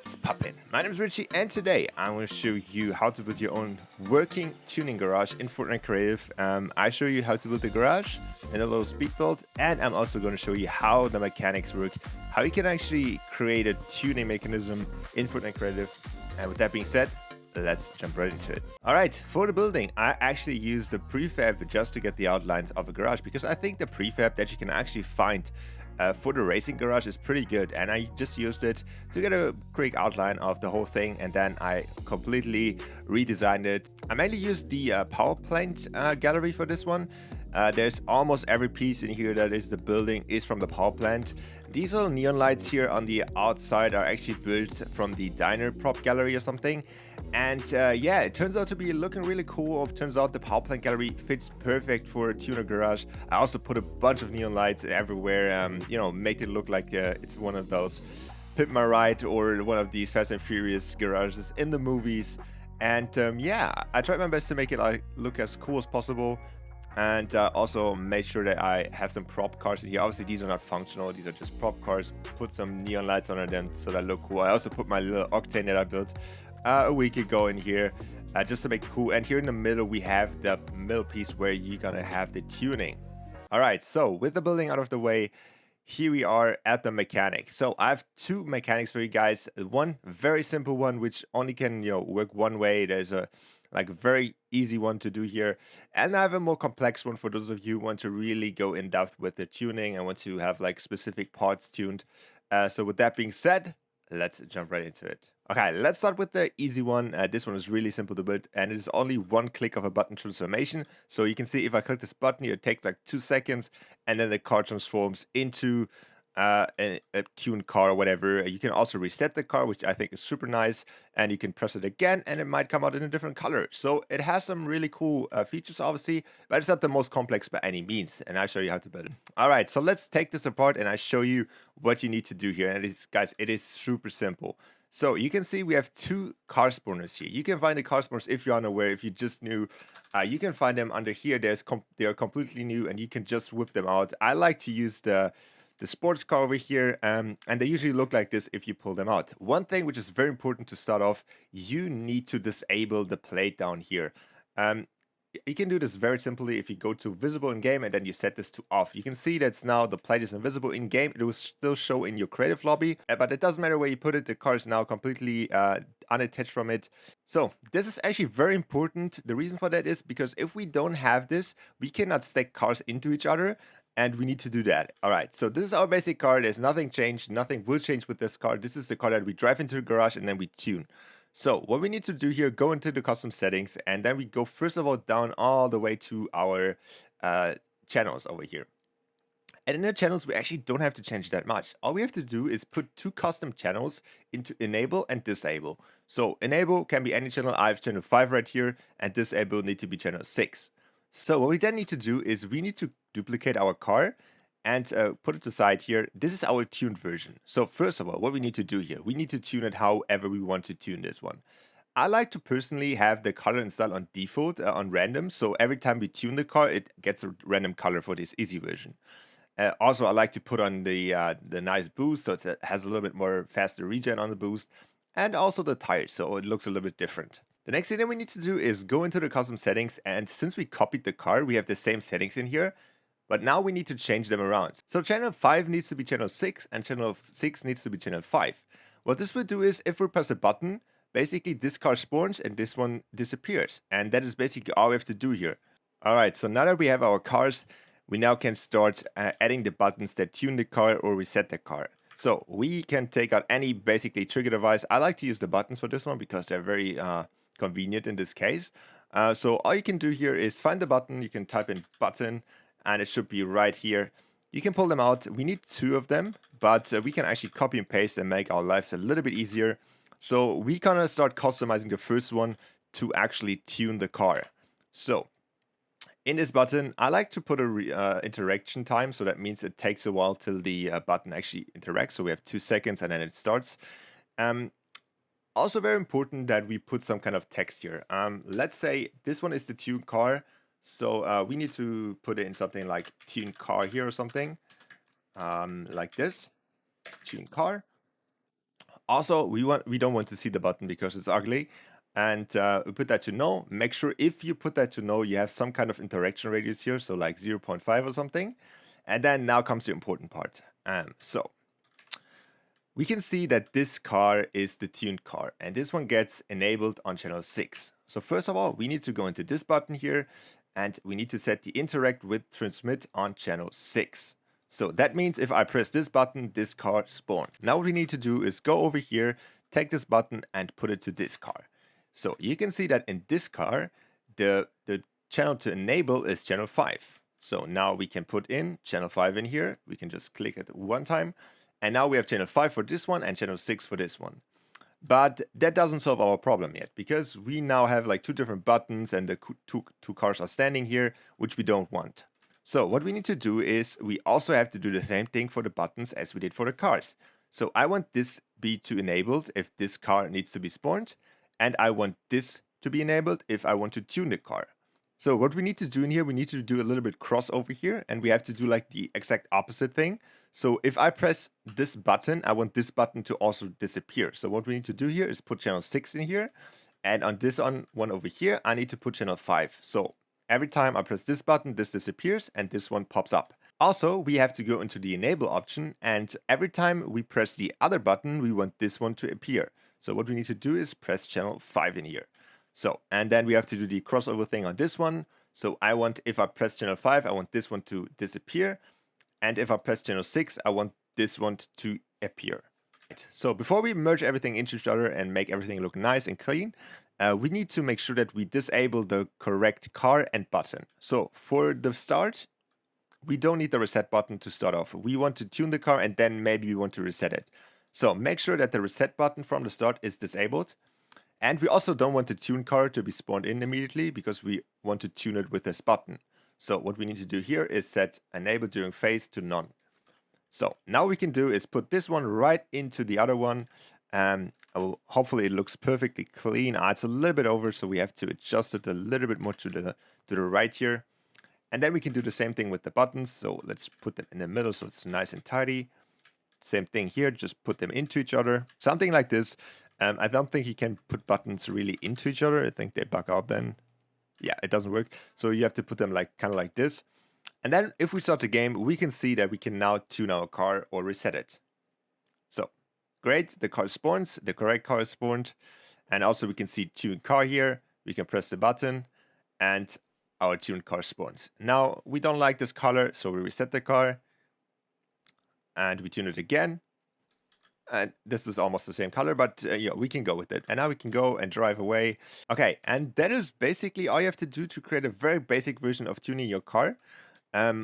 What's poppin'? My name is Richie, and today I'm going to show you how to build your own working tuning garage in Fortnite Creative. I show you how to build the garage in a little speed build, and I'm also going to show you how the mechanics work, how you can actually create a tuning mechanism in Fortnite Creative. And with that being said, let's jump right into it. All right, for the building, I actually used the prefab just to get the outlines of a garage, because I think the prefab that you can actually find for the racing garage is pretty good, and I just used it to get a quick outline of the whole thing, and then I completely redesigned it. I mainly used the power plant gallery for this one. There's almost every piece in here that is the building is from the power plant. These little neon lights here on the outside are actually built from the diner prop gallery or something. And yeah, it turns out to be looking really cool. It turns out the power plant gallery fits perfect for a tuner garage. I also put a bunch of neon lights everywhere, make it look like it's one of those Pimp My Ride or one of these Fast and Furious garages in the movies. And yeah, I tried my best to make it look as cool as possible. And also made sure that I have some prop cars in here. Obviously, these are not functional. These are just prop cars. Put some neon lights under them so they look cool. I also put my little Octane that I built a week ago in here just to make it cool. And here in the middle, we have the middle piece where you're going to have the tuning. All right, so with the building out of the way, here we are at the mechanics. So I have two mechanics for you guys. One very simple one, which only can work one way. There's a very easy one to do here, and I have a more complex one for those of you who want to really go in depth with the tuning and want to have like specific parts tuned. So with that being said, let's jump right into it. Okay, let's start with the easy one. This one is really simple to build, and it is only one click of a button transformation. So you can see if I click this button here, it takes like 2 seconds, and then the car transforms into a tuned car or whatever. You can also reset the car, which I think is super nice, and you can press it again and it might come out in a different color. So it has some really cool features, obviously, but it's not the most complex by any means, and I'll show you how to build it. All right, so let's take this apart and I show you what you need to do here. And it is, guys, it is super simple. So you can see we have two car spawners here. You can find the car spawners if you're unaware. If you just knew, you can find them under here. They are completely new, and you can just whip them out. I like to use the sports car over here, and they usually look like this if you pull them out. One thing which is very important to start off, you need to disable the plate down here. You can do this very simply if you go to visible in game and then you set this to off. You can see that's now the plate is invisible in game. It will still show in your creative lobby, but it doesn't matter where you put it. The car is now completely unattached from it. So this is actually very important. The reason for that is because if we don't have this, we cannot stack cars into each other. And we need to do that. All right, so this is our basic car. There's nothing changed. Nothing will change with this car. This is the car that we drive into the garage and then we tune. So what we need to do here, go into the custom settings, and then we go first of all down all the way to our channels over here. And in the channels, we actually don't have to change that much. All we have to do is put two custom channels into enable and disable. So enable can be any channel. I have channel 5 right here, and disable need to be channel 6. So what we then need to do is we need to duplicate our car and put it aside here. This is our tuned version. So first of all, what we need to do here, we need to tune it however we want to tune this one. I like to personally have the color and style on default, on random. So every time we tune the car, it gets a random color for this easy version. Also, I like to put on the nice boost, so it has a little bit more faster regen on the boost, and also the tires, so it looks a little bit different. The next thing that we need to do is go into the custom settings, and since we copied the car, we have the same settings in here, but now we need to change them around. So channel 5 needs to be channel 6, and channel 6 needs to be channel 5. What this will do is, if we press a button, basically this car spawns and this one disappears, and that is basically all we have to do here. Alright, so now that we have our cars, we now can start adding the buttons that tune the car or reset the car. So we can take out any basically trigger device. I like to use the buttons for this one because they're very convenient in this case. So all you can do here is find the button. You can type in button and it should be right here. You can pull them out. We need 2 of them, but we can actually copy and paste and make our lives a little bit easier. So we kind of start customizing the first one to actually tune the car. So in this button, I like to put a interaction time. So that means it takes a while till the button actually interacts. So we have 2 seconds and then it starts. Also very important that we put some kind of text here. Let's say this one is the tune car. So we need to put it in something like tune car here or something like this, tune car. Also, we don't want to see the button because it's ugly. And we put that to no. Make sure if you put that to no, you have some kind of interaction radius here, so like 0.5 or something. And then now comes the important part. So we can see that this car is the tuned car, and this one gets enabled on channel 6. So first of all, we need to go into this button here, and we need to set the interact with transmit on channel 6. So that means if I press this button, this car spawns. Now what we need to do is go over here, take this button and put it to this car. So you can see that in this car, the channel to enable is channel 5. So now we can put in channel 5 in here. We can just click it one time. And now we have channel 5 for this one and channel 6 for this one. But that doesn't solve our problem yet, because we now have like two different buttons and the two cars are standing here, which we don't want. So what we need to do is we also have to do the same thing for the buttons as we did for the cars. So I want this be to enabled if this car needs to be spawned, and I want this to be enabled if I want to tune the car. So what we need to do in here, we need to do a little bit crossover here, and we have to do like the exact opposite thing. So if I press this button, I want this button to also disappear. So what we need to do here is put channel 6 in here, and on this one over here, I need to put channel 5. So every time I press this button, this disappears and this one pops up. Also, we have to go into the enable option, and every time we press the other button, we want this one to appear. So what we need to do is press channel 5 in here. So, and then we have to do the crossover thing on this one. So I want, if I press channel 5, I want this one to disappear. And if I press channel 6, I want this one to appear. So before we merge everything into each other and make everything look nice and clean, we need to make sure that we disable the correct car and button. So for the start, we don't need the reset button to start off. We want to tune the car and then maybe we want to reset it. So make sure that the reset button from the start is disabled. And we also don't want the tune car to be spawned in immediately, because we want to tune it with this button. So what we need to do here is set enable during phase to none. So now we can do is put this one right into the other one. Hopefully it looks perfectly clean. It's a little bit over, so we have to adjust it a little bit more to the right here. And then we can do the same thing with the buttons. So let's put them in the middle so it's nice and tidy. Same thing here, just put them into each other. Something like this. I don't think you can put buttons really into each other. I think they bug out then. Yeah, it doesn't work. So you have to put them like kind of like this. And then if we start the game, we can see that we can now tune our car or reset it. So great, the car spawns, the correct car is spawned. And also we can see tune car here. We can press the button and our tuned car spawns. Now we don't like this color, so we reset the car and we tune it again. And this is almost the same color, but yeah, we can go with it. And now we can go and drive away. Okay, and that is basically all you have to do to create a very basic version of tuning your car.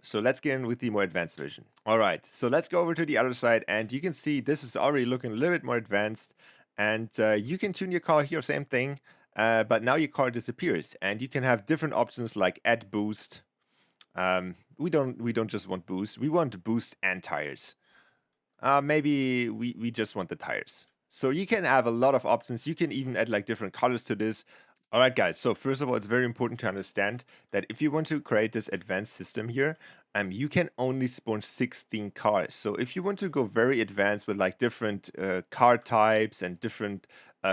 So let's get in with the more advanced version. All right, so let's go over to the other side, and you can see this is already looking a little bit more advanced. And you can tune your car here, same thing, but now your car disappears, and you can have different options like add boost. We don't just want boost; we want boost and tires. Maybe we just want the tires. So you can have a lot of options. You can even add like different colors to this. All right, guys. So first of all, it's very important to understand that if you want to create this advanced system here, you can only spawn 16 cars. So if you want to go very advanced with like different car types and different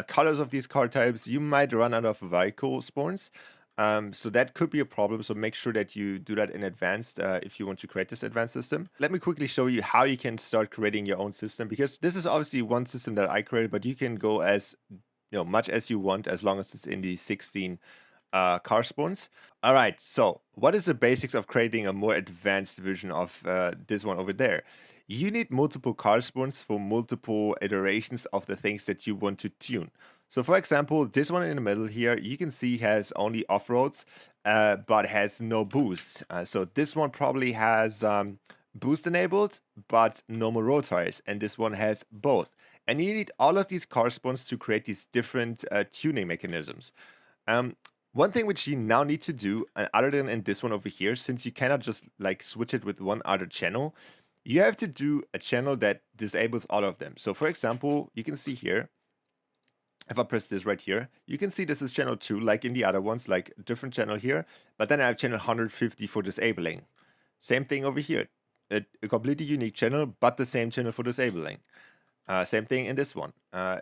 colors of these car types, you might run out of vehicle spawns. So that could be a problem. So make sure that you do that in advance if you want to create this advanced system. Let me quickly show you how you can start creating your own system, because this is obviously one system that I created, but you can go as much as you want as long as it's in the 16 car spawns. All right. So what is the basics of creating a more advanced version of this one over there? You need multiple car spawns for multiple iterations of the things that you want to tune. So for example, this one in the middle here, you can see has only off-roads, but has no boost. So this one probably has boost enabled, but normal road tires. And this one has both. And you need all of these car spawns to create these different tuning mechanisms. One thing which you now need to do, other than in this one over here, since you cannot just like switch it with one other channel, you have to do a channel that disables all of them. So for example, you can see here, if I press this right here, you can see this is channel 2, like in the other ones, like different channel here. But then I have channel 150 for disabling. Same thing over here. A completely unique channel, but the same channel for disabling. Same thing in this one.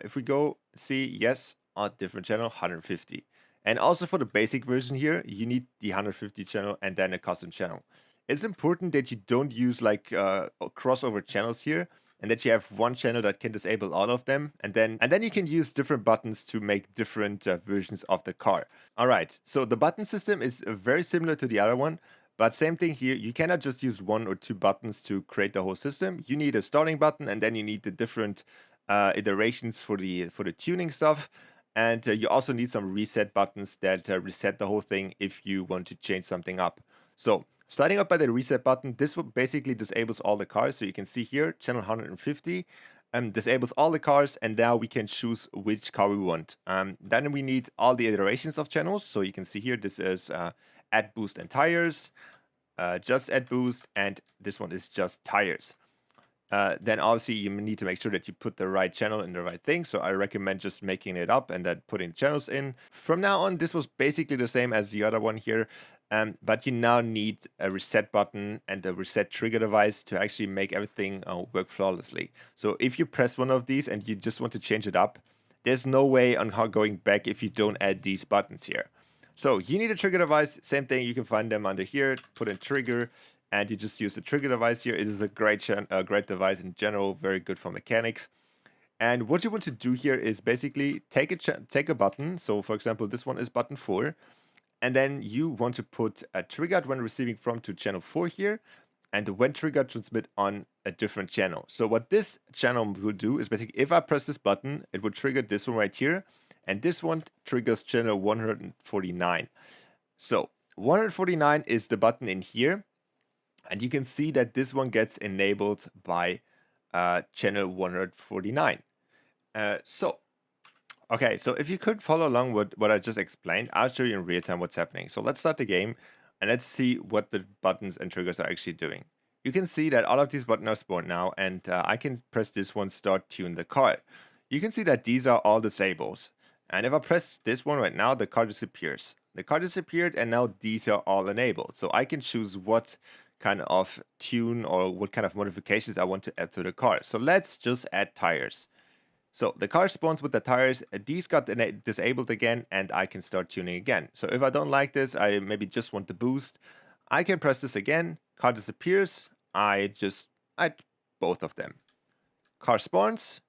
If we go see, yes, on different channel, 150. And also for the basic version here, you need the 150 channel and then a custom channel. It's important that you don't use like crossover channels here, and that you have one channel that can disable all of them, and then you can use different buttons to make different versions of the car. All right, so the button system is very similar to the other one, but same thing here. You cannot just use one or two buttons to create the whole system. You need a starting button, and then you need the different iterations for the tuning stuff. And you also need some reset buttons that reset the whole thing if you want to change something up. So starting up by the reset button, this will basically disables all the cars. So you can see here, channel 150 disables all the cars, and now we can choose which car we want. Then we need all the iterations of channels. So you can see here, this is add boost and tires, just add boost, and this one is just tires. Then obviously you need to make sure that you put the right channel in the right thing. So I recommend just making it up and then putting channels in. From now on, this was basically the same as the other one here. But you now need a reset button and a reset trigger device to actually make everything work flawlessly. So if you press one of these and you just want to change it up, there's no way on how going back if you don't add these buttons here. So you need a trigger device. Same thing, you can find them under here. Put in trigger, and you just use the trigger device here. It is a great device in general, very good for mechanics. And what you want to do here is basically take a button. So for example, this one is button 4. And then you want to put a triggered when receiving from to channel 4 here, and when triggered transmit on a different channel. So what this channel will do is basically, if I press this button, it will trigger this one right here. And this one triggers channel 149. So 149 is the button in here. And you can see that this one gets enabled by channel 149. Okay, so if you could follow along with what I just explained, I'll show you in real time what's happening. So let's start the game and let's see what the buttons and triggers are actually doing. You can see that all of these buttons are spawned now, and I can press this one, start tune the car. You can see that these are all disabled. And if I press this one right now, the car disappears. The car disappeared, and now these are all enabled. So I can choose what kind of tune or what kind of modifications I want to add to the car. So let's just add tires. So the car spawns with the tires. These got disabled again, and I can start tuning again. So if I don't like this, I maybe just want the boost, I can press this again. Car disappears. I just add both of them. Car spawns,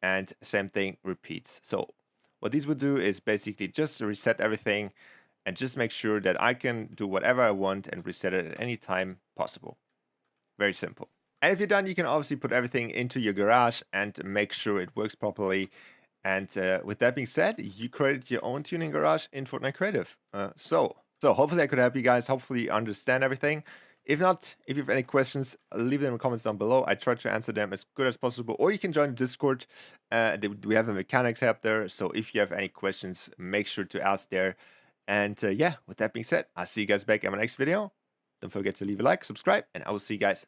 and same thing repeats. So what these would do is basically just reset everything and just make sure that I can do whatever I want and reset it at any time possible. Very simple. And if you're done, you can obviously put everything into your garage and make sure it works properly. And with that being said, you created your own tuning garage in Fortnite Creative. So hopefully I could help you guys. Hopefully you understand everything. If not, if you have any questions, leave them in the comments down below. I try to answer them as good as possible. Or you can join the Discord. We have a mechanics help there. So if you have any questions, make sure to ask there. And yeah, with that being said, I'll see you guys back in my next video. Don't forget to leave a like, subscribe, and I will see you guys